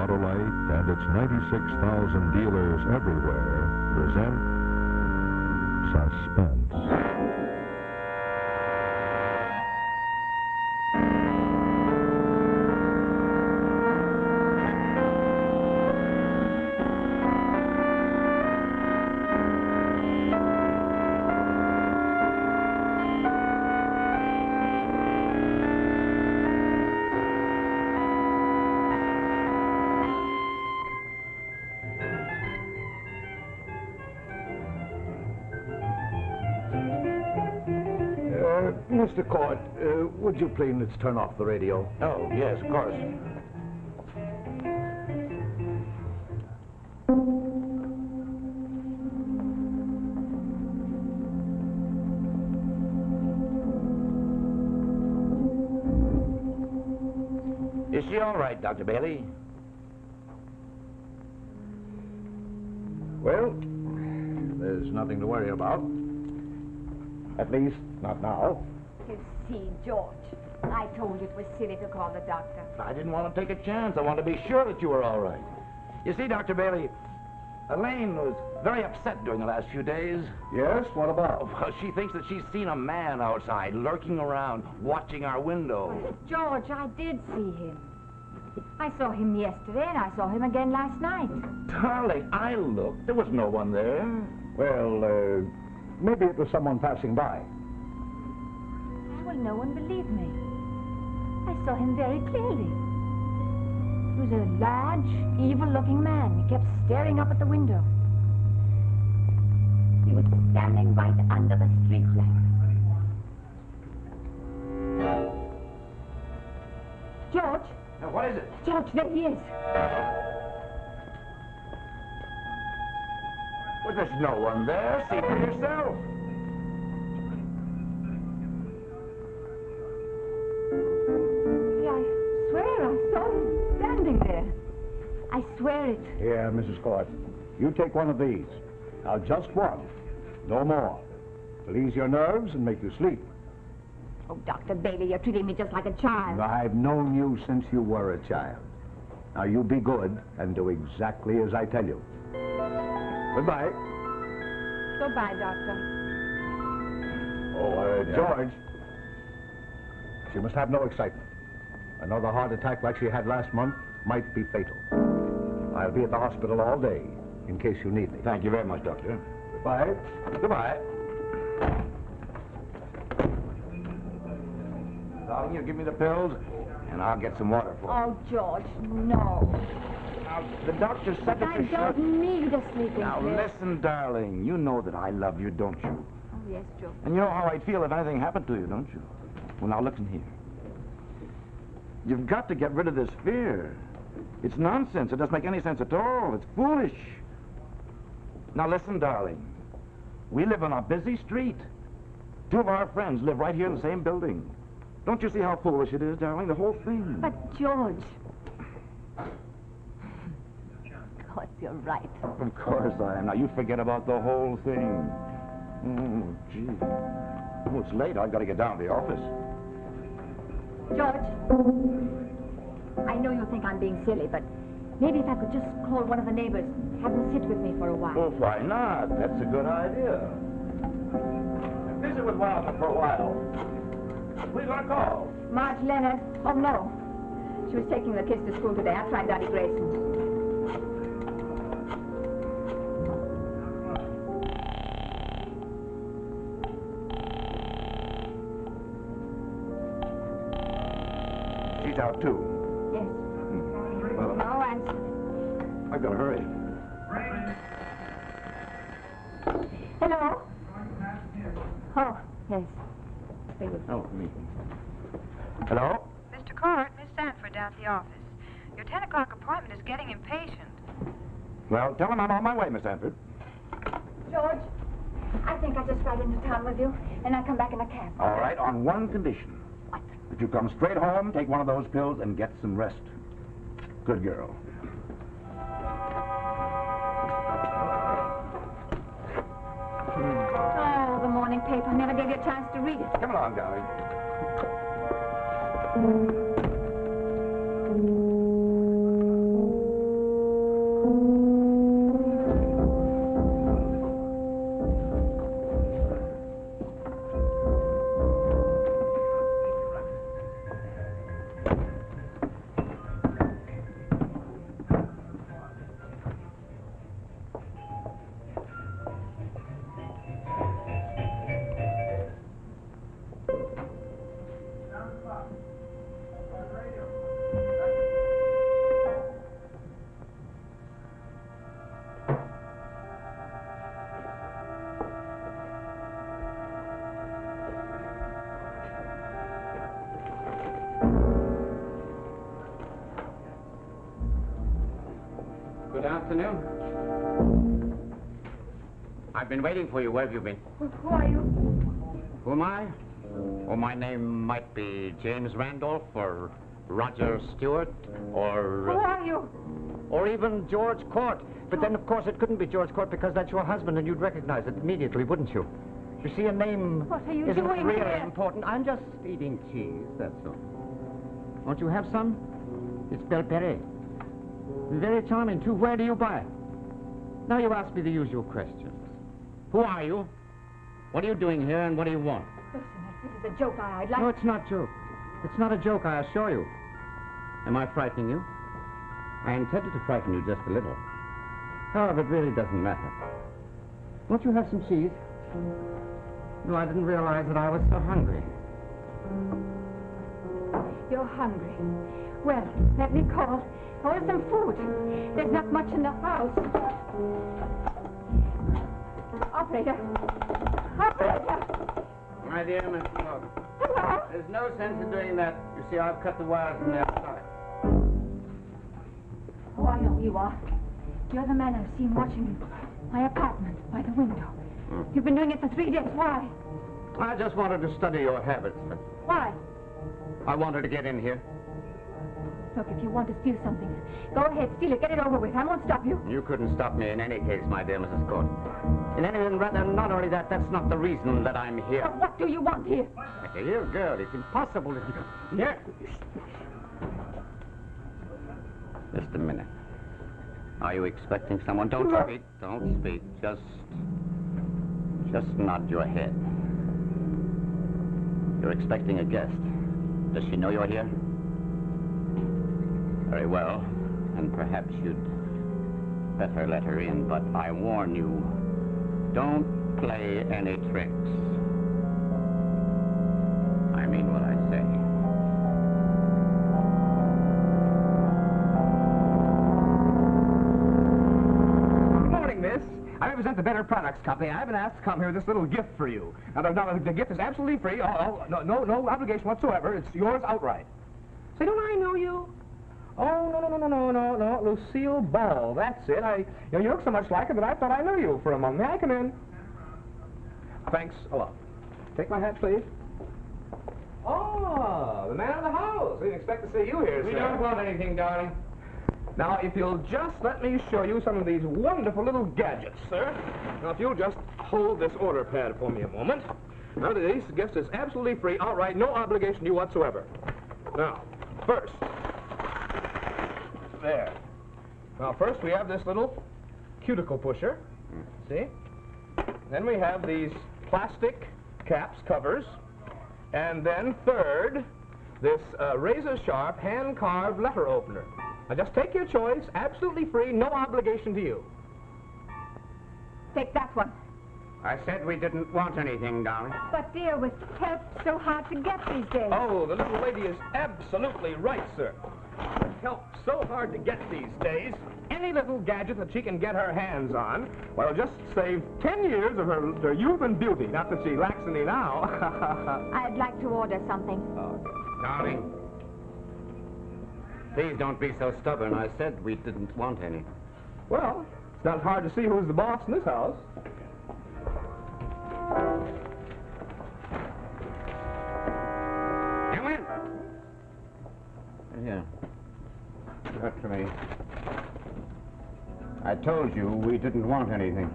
Autolite and its 96,000 dealers everywhere present Suspense. Mr. Court, would you please turn off the radio? Oh, yes, of course. Is she all right, Dr. Bailey? Well, there's nothing to worry about. At least, not now. You see, George, I told you it was silly to call the doctor. I didn't want to take a chance. I wanted to be sure that you were all right. You see, Dr. Bailey, Elaine was very upset during the last few days. Yes? What about? Well, she thinks that she's seen a man outside lurking around, watching our window. George, I did see him. I saw him yesterday, and I saw him again last night. Darling, I looked. There was no one there. Well, maybe it was someone passing by. Well, no one believed me. I saw him very clearly. He was a large, evil-looking man. He kept staring up at the window. He was standing right under the street lamp. George? Now, what is it? George, there he is. Well, there's no one there. See for yourself. There. I swear it. Here, Mrs. Court. You take one of these. Now, just one. No more. It'll ease your nerves and make you sleep. Oh, Dr. Bailey, you're treating me just like a child. I've known you since you were a child. Now, you be good and do exactly as I tell you. Goodbye. Goodbye, Doctor. Oh, George. She must have no excitement. Another heart attack like she had last month might be fatal. I'll be at the hospital all day in case you need me. Thank you very much, Doctor. Goodbye. Goodbye. Darling, you give me the pills, and I'll get some water for you. Oh, George, no. Now, the doctor said that I don't need a sleeping Now, pill. listen, darling. You know that I love you, don't you? Oh, yes, George. And you know how I'd feel if anything happened to you, don't you? Well, now, listen here. You've got to get rid of this fear. It's nonsense. It doesn't make any sense at all. It's foolish. Now, listen, darling. We live on a busy street. Two of our friends live right here in the same building. Don't you see how foolish it is, darling? The whole thing. But, George... Of course, you're right. Of course I am. Now, you forget about the whole thing. Oh, gee. Oh, it's late. I've got to get down to the office. George, I know you think I'm being silly, but maybe if I could just call one of the neighbors, have them sit with me for a while. Well, why not? That's a good idea. Visit with one of them for a while. Who are you going to call? Marge Leonard. Oh, no. She was taking the kids to school today. I tried Dottie Grayson. She's out, too. Yes. Well, No answer. I've got to hurry. Hello? Oh, yes. Oh, me. Hello? Mr. Court, Miss Sanford down at the office. Your 10 o'clock appointment is getting impatient. Well, tell him I'm on my way, Miss Sanford. George, I think I'll just ride into town with you, and I'll come back in a cab. All right, on one condition. What? That you come straight home, take one of those pills, and get some rest. Good girl. Oh, the morning paper. Never gave you a chance to read it. Come along, darling. Good afternoon. I've been waiting for you. Where have you been? Who are you? Who am I? Oh, my name might be James Randolph or Roger Stewart or... Who are you? Or even George Court. But then, of course, it couldn't be George Court because that's your husband and you'd recognize it immediately, wouldn't you? You see, a name What are you isn't doing really here? important. I'm just eating cheese, that's all. Won't you have some? It's Belperé. Very charming, too. Where do you buy it? Now you ask me the usual questions. Who are you? What are you doing here, and what do you want? Listen, this is a joke. I'd like... No, it's not joke. It's not a joke, I assure you. Am I frightening you? I intended to frighten you just a little. However, it really doesn't matter. Won't you have some cheese? No, I didn't realize that I was so hungry. You're hungry. Well, let me call. Order some food. There's not much in the house. Operator. Operator. My dear Miss Morgan, Hello? there's no sense in doing that. You see, I've cut the wires from the outside. Oh, I know who you are. You're the man I've seen watching my apartment by the window. You've been doing it for 3 days. Why? I just wanted to study your habits. Why? I wanted to get in here. Look, if you want to steal something, go ahead, steal it. Get it over with. I won't stop you. You couldn't stop me in any case, my dear Mrs. Court. In any event, rather, not only that, that's not the reason that I'm here. But what do you want here? Here, girl, it's impossible. Here. Just a minute. Are you expecting someone? Don't speak. Don't speak. Just nod your head. You're expecting a guest. Does she know you're here? Very well. And perhaps you'd better let her in, but I warn you, don't play any tricks. I mean what I say. Good morning, miss. I represent the Better Products Company. I've been asked to come here with this little gift for you. Now, the gift is absolutely free. No obligation whatsoever. It's yours outright. Say, don't I know you? Oh, no, Lucille Bell. That's it. You look so much like her that I thought I knew you for a moment. May I come in? Thanks a lot. Take my hat, please. Oh, the man of the house. We didn't expect to see you here, sir. We don't want anything, darling. Now, if you'll just let me show you some of these wonderful little gadgets, sir. Now, if you'll just hold this order pad for me a moment. Now, this gift is absolutely free, outright, no obligation to you whatsoever. Now, first. There. Now, first we have this little cuticle pusher. See? Then we have these plastic caps, covers. And then third, this razor-sharp, hand-carved letter opener. Now, just take your choice, absolutely free, no obligation to you. Take that one. I said we didn't want anything, darling. But, dear, with help so hard to get these days. Oh, the little lady is absolutely right, sir. With help so hard to get these days, any little gadget that she can get her hands on, well, it'll just save 10 years of her youth and beauty. Not that she lacks any now. I'd like to order something. Darling, please don't be so stubborn. I said we didn't want any. Well, it's not hard to see who's the boss in this house. Come in. Here. Talk to me. I told you we didn't want anything.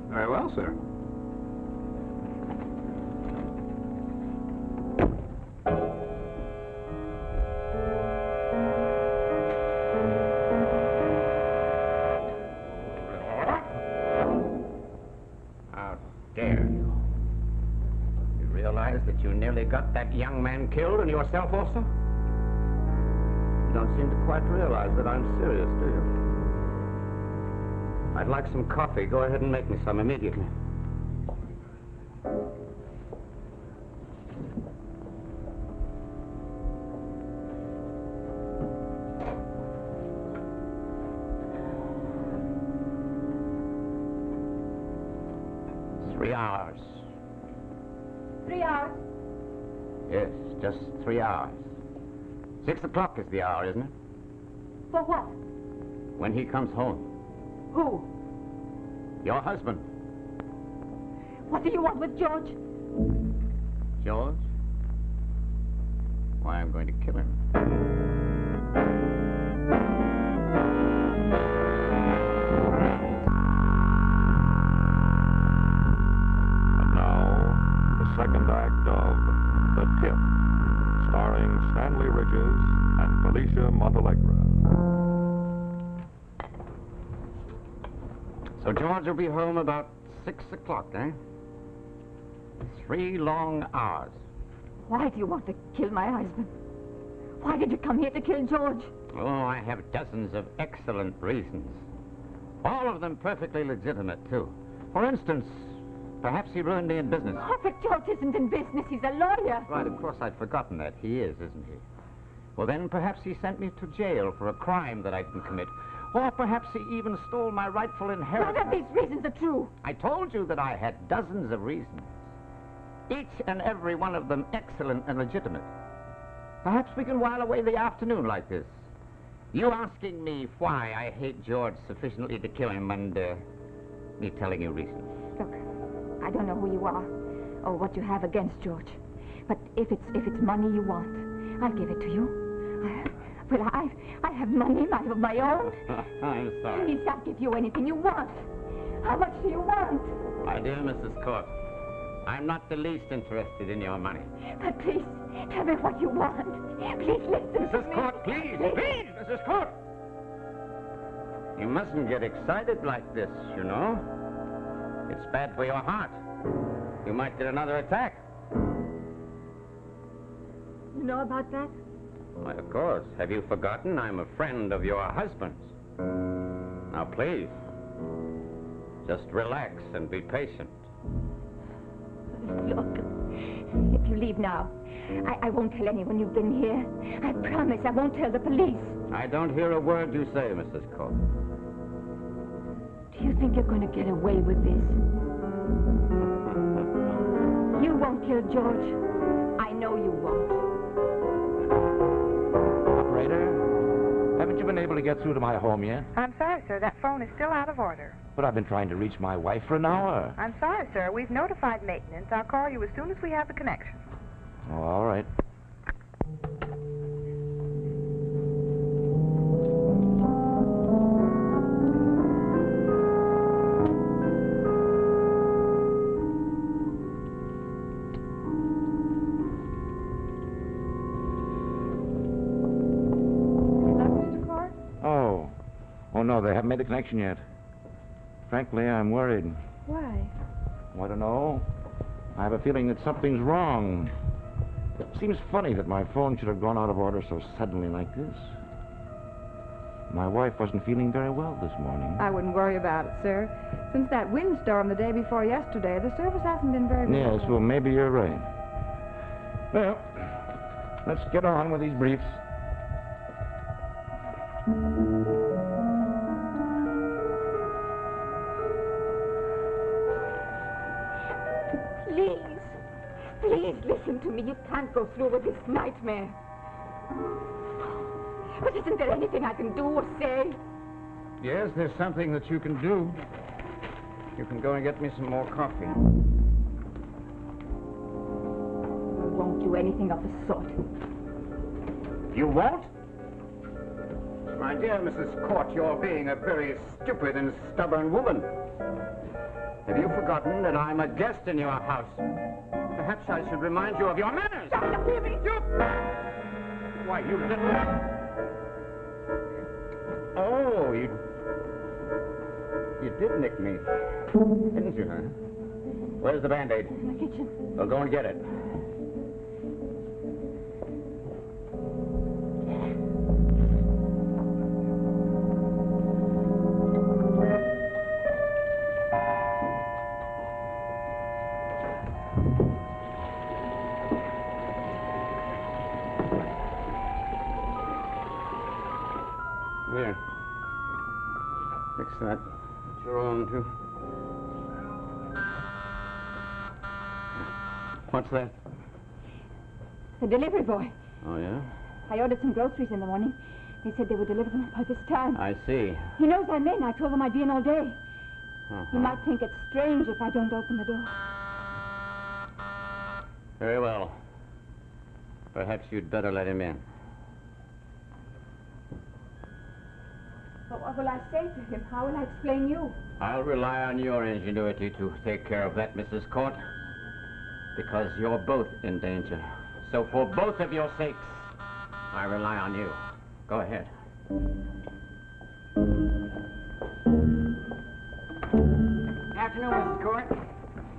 Very well, sir. How dare you? You realize that you nearly got that young man killed and yourself also? You don't seem to quite realize that I'm serious, do you? I'd like some coffee. Go ahead and make me some immediately. 3 hours. 3 hours? Yes, just 3 hours. 6 o'clock is the hour, isn't it? For what? When he comes home. Who? Your husband. What do you want with George? George? Why, I'm going to kill him. And now, the second act of The Tip, starring Stanley Ridges and Felicia Montalegra. So George will be home about 6 o'clock, eh? 3 long hours. Why do you want to kill my husband? Why did you come here to kill George? Oh, I have dozens of excellent reasons. All of them perfectly legitimate, too. For instance, perhaps he ruined me in business. Oh, but George isn't in business. He's a lawyer. Right, of course, I'd forgotten that. He is, isn't he? Well, then perhaps he sent me to jail for a crime that I didn't commit. Or perhaps he even stole my rightful inheritance. None of these reasons are true. I told you that I had dozens of reasons. Each and every one of them excellent and legitimate. Perhaps we can while away the afternoon like this. You asking me why I hate George sufficiently to kill him and me telling you reasons. Look, I don't know who you are or what you have against George. But if it's money you want, I'll give it to you. I have money of my own. I'm sorry. Please, I'll give you anything you want. How much do you want? My dear Mrs. Court, I'm not the least interested in your money. But please, tell me what you want. Please listen to me. Mrs. Court, please, please, Mrs. Court! You mustn't get excited like this, you know. It's bad for your heart. You might get another attack. You know about that? Why, of course. Have you forgotten I'm a friend of your husband's? Now, please, just relax and be patient. Look, if you leave now, I won't tell anyone you've been here. I promise I won't tell the police. I don't hear a word you say, Mrs. Court. Do you think you're going to get away with this? You won't kill George. I know you won't. Operator, haven't you been able to get through to my home yet? I'm sorry, sir. That phone is still out of order. But I've been trying to reach my wife for an hour. I'm sorry, sir. We've notified maintenance. I'll call you as soon as we have the connection. Oh, all right. Mr. Clark? Oh, no, they haven't made the connection yet. Frankly, I'm worried. Why? I don't know. I have a feeling that something's wrong. It seems funny that my phone should have gone out of order so suddenly like this. My wife wasn't feeling very well this morning. I wouldn't worry about it, sir. Since that windstorm the day before yesterday, the service hasn't been very good. Yes, well, maybe you're right. Well, let's get on with these briefs. Please listen to me. You can't go through with this nightmare. But isn't there anything I can do or say? Yes, there's something that you can do. You can go and get me some more coffee. I won't do anything of the sort. You won't? My dear Mrs. Court, you're being a very stupid and stubborn woman. Have you forgotten that I'm a guest in your house? Perhaps I should remind you of your manners. Stop, hear me. Why, you little... Oh, you did nick me, didn't you, huh? Where's the Band-Aid? In the kitchen. Well, go and get it. Here. Fix that. It's your own, too. What's that? The delivery boy. Oh, yeah? I ordered some groceries in the morning. They said they would deliver them by this time. I see. He knows I'm in. I told him I'd be in all day. Uh-huh. He might think it's strange if I don't open the door. Very well. Perhaps you'd better let him in. But what will I say to him? How will I explain you? I'll rely on your ingenuity to take care of that, Mrs. Court. Because you're both in danger. So for both of your sakes, I rely on you. Go ahead. Afternoon, Mrs. Court.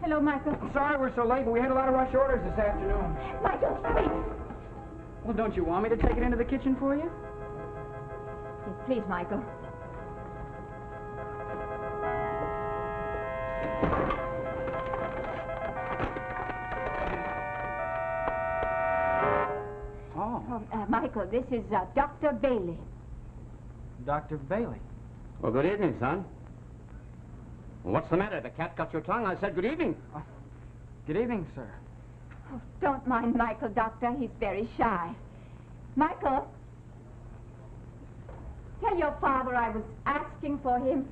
Hello, Michael. I'm sorry we're so late, but we had a lot of rush orders this afternoon. Michael, wait. Well, don't you want me to take it into the kitchen for you? Yes, please, Michael. Michael, this is Dr. Bailey. Dr. Bailey. Well, good evening, son. What's the matter? The cat got your tongue? I said good evening. Good evening, sir. Oh, don't mind Michael, Doctor. He's very shy. Michael, tell your father I was asking for him.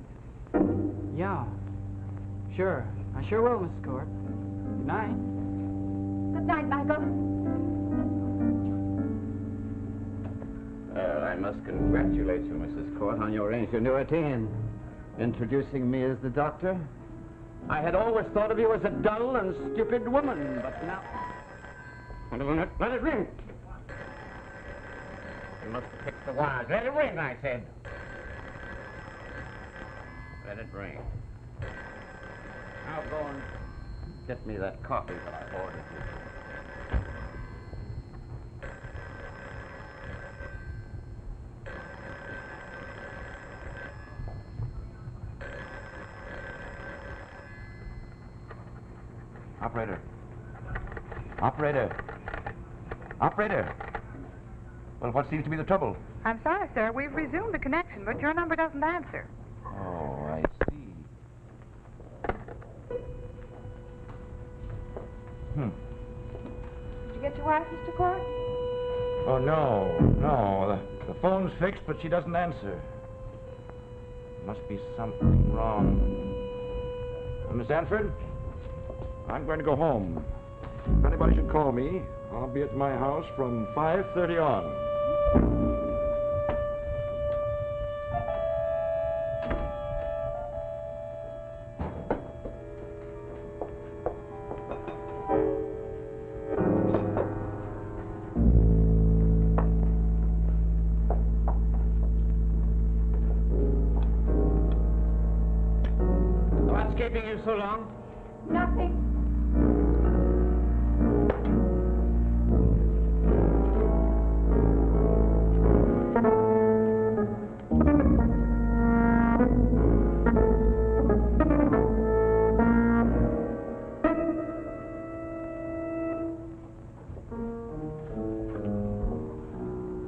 Yeah. Sure. I sure will, Mrs. Court. Good night. Good night, Michael. I must congratulate you, Mrs. Court, on your ingenuity in introducing me as the doctor. I had always thought of you as a dull and stupid woman, but now... Wait a minute. Let it ring. You must have picked the wires. Let it ring, I said. Let it ring. Now go and get me that coffee that I ordered you. Operator. Operator. Operator. Well, what seems to be the trouble? I'm sorry, sir. We've resumed the connection, but your number doesn't answer. Oh, I see. Did you get your wife, Mr. Court? Oh, no. The phone's fixed, but she doesn't answer. Must be something wrong. Miss Anford? I'm going to go home. If anybody should call me, I'll be at my house from 5:30 on. What's keeping you so long? Nothing.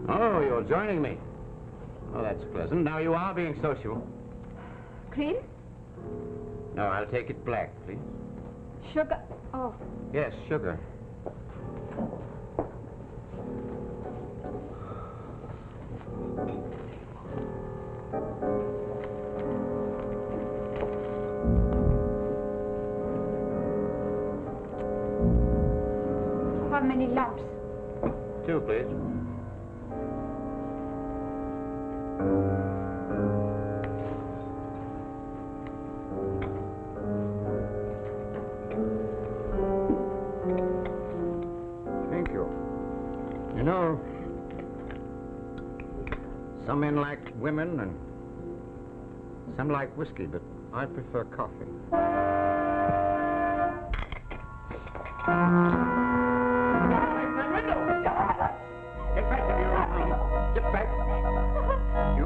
Oh, you're joining me. Oh, that's pleasant. Now you are being social. Cream? No, I'll take it black, please. Sugar? Oh. Yes, sugar. How many lumps? 2, please. Thank you. You know, some men like women and some like whiskey, but I prefer coffee. Get back to your own room. Get back. You.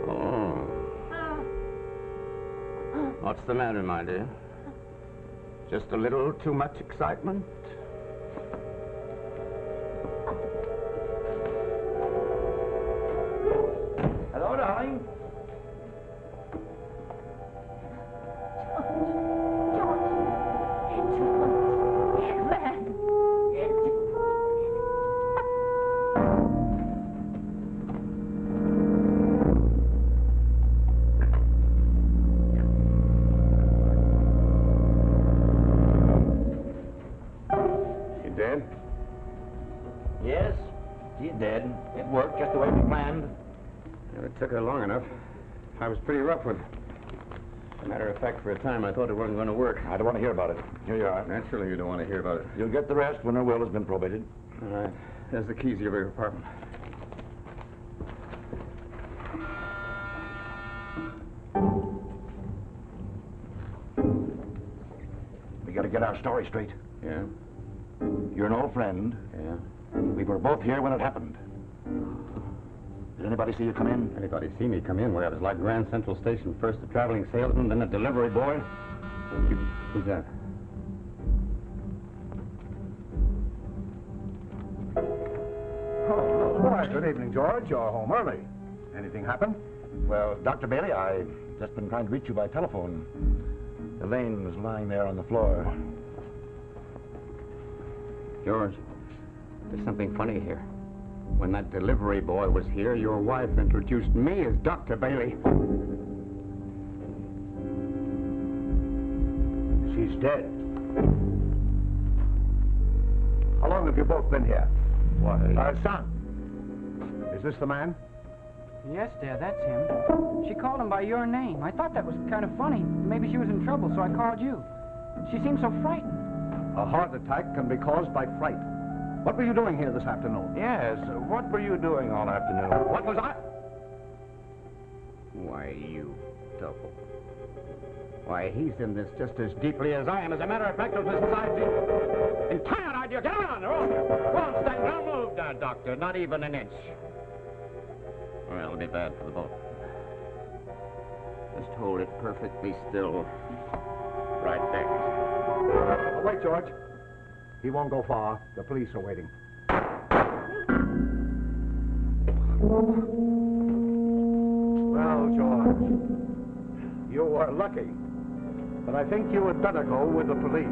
Oh. What's the matter, my dear? Just a little too much excitement? Hello, darling. George. dead? Yes, she's dead. It worked just the way we planned. Well, it took her long enough. I was pretty rough with her. As a matter of fact, for a time, I thought it wasn't going to work. I don't want to hear about it. Here you are. Naturally, you don't want to hear about it. You'll get the rest when her will has been probated. All right. There's the keys to your apartment. We got to get our story straight. Yeah? You're an old friend. Yeah. We were both here when it happened. Did anybody see you come in? Anybody see me come in? Well, I was like Grand Central Station. First a traveling salesman, then a delivery boy. Who's that? Oh, why, good evening, George. You're home early. Anything happen? Well, Dr. Bailey, I've just been trying to reach you by telephone. Elaine was lying there on the floor. George, there's something funny here. When that delivery boy was here, your wife introduced me as Dr. Bailey. She's dead. How long have you both been here? Why? Son. Is this the man? Yes, Dad, that's him. She called him by your name. I thought that was kind of funny. Maybe she was in trouble, so I called you. She seemed so frightened. A heart attack can be caused by fright. What were you doing here this afternoon? Yes, what were you doing all afternoon? What was I? Why, you double. Why, he's in this just as deeply as I am. As a matter of fact, it was his entire idea. Get around there, all of you. Go on, stand. Don't move now, Doctor. Not even an inch. Well, it'll be bad for the both. Just hold it perfectly still. Right there. Oh, wait, George. He won't go far. The police are waiting. Well, George, you were lucky. But I think you had better go with the police.